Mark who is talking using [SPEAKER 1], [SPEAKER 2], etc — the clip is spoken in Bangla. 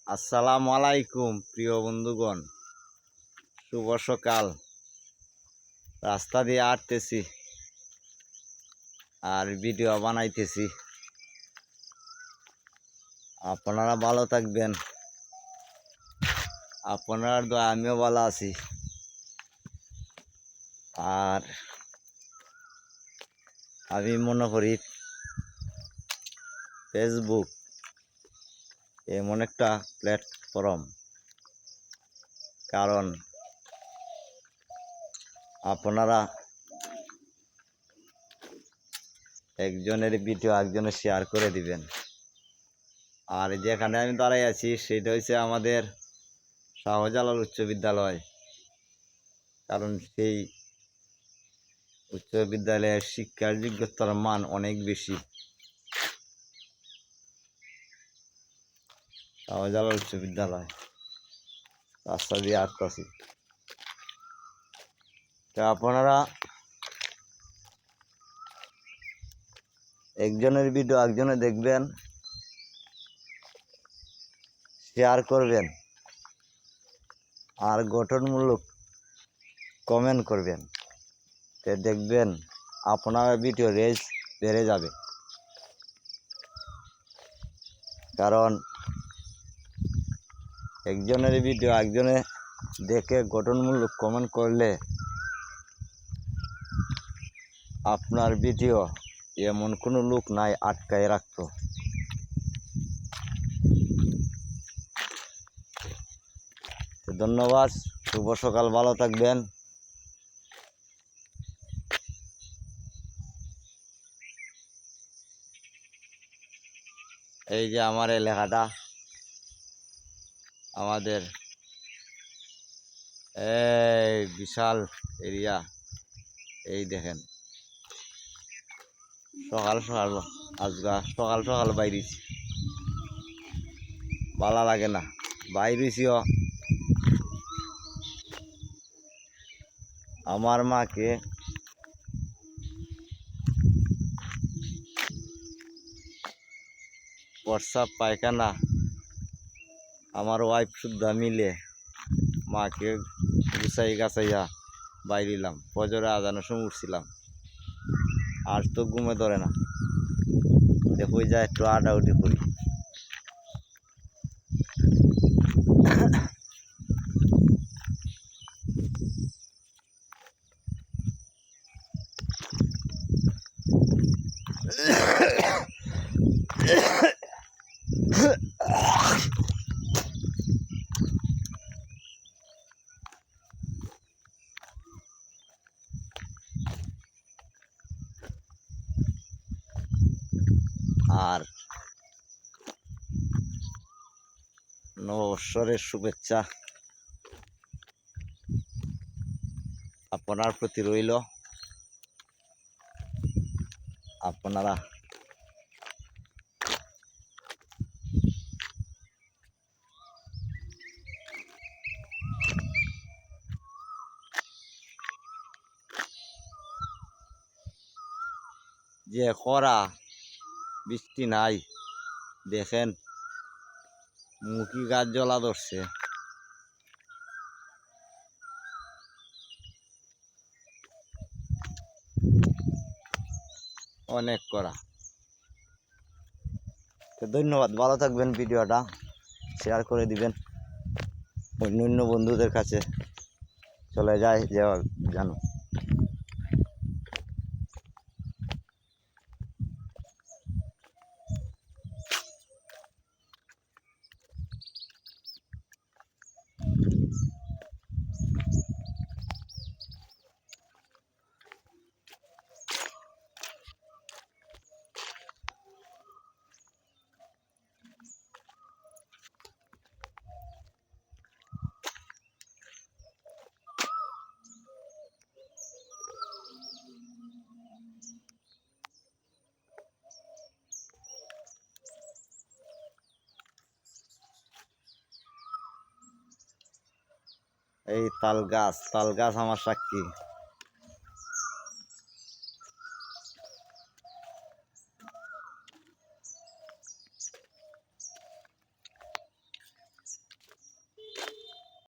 [SPEAKER 1] আসসালামু আলাইকুম প্রিয় বন্ধুগণ, শুভ সকাল। রাস্তা দিয়ে হাঁটতেছি আর ভিডিও বানাইতেছি। আপনারা ভালো থাকবেন, আপনার দোয়া আমিও ভালো আছি। আর আমি মনে করি ফেসবুক এমন একটা প্ল্যাটফর্ম, কারণ আপনারা একজনের ভিডিও একজনে শেয়ার করে দিবেন। আর যেখানে আমি দাঁড়াই আছি সেটা হচ্ছে আমাদের শাহজালাল উচ্চ বিদ্যালয়, কারণ সেই উচ্চ বিদ্যালয়ের শিক্ষার যোগ্যতার মান অনেক বেশি। শাহজালাল উচ্চ বিদ্যালয় রাস্তা দিয়ে আসতেছি। তা আপনারা একজনের ভিডিও একজনে দেখবেন, শেয়ার করবেন আর গঠনমূলক কমেন্ট করবেন। তো দেখবেন আপনার ভিডিও রেজ বেড়ে যাবে, কারণ একজনের ভিডিও একজনে দেখে গঠনমূলক কমেন্ট করলে আপনার ভিডিও এমন কোনো লোক নাই আটকায় রাখতো। ধন্যবাদ, শুভ সকাল, ভালো থাকবেন। এই যে আমার এলাকাটা, আমাদের এই বিশাল এরিয়া। এই দেখেন সকাল সকাল সকাল সকাল বাইরেছি, ভালো লাগে না, বাইরেছিও। আমার মাকে প্রস্রাব পায়খানা আমার ওয়াইফ শুদ্ধা মিলে মাকে গুছাই গাছাইয়া বাইরিলাম। ফজরে আজানের সময় উঠছিলাম, আর তো ঘুমে ধরে না। দেখো যা একটু আটাউটি করি। আর নববৎসরের শুভেচ্ছা আপনার প্রতি রইল। আপনারা যে খরা, বৃষ্টি নাই, দেখেন মুখি গাছ জ্বলা ধরছে। অনেক করা। তো ধন্যবাদ, ভালো থাকবেন। ভিডিওটা শেয়ার করে দিবেন, অন্য বন্ধুদের কাছে চলে যায় জানো। এই তাল গাছ আমার সাক্ষী।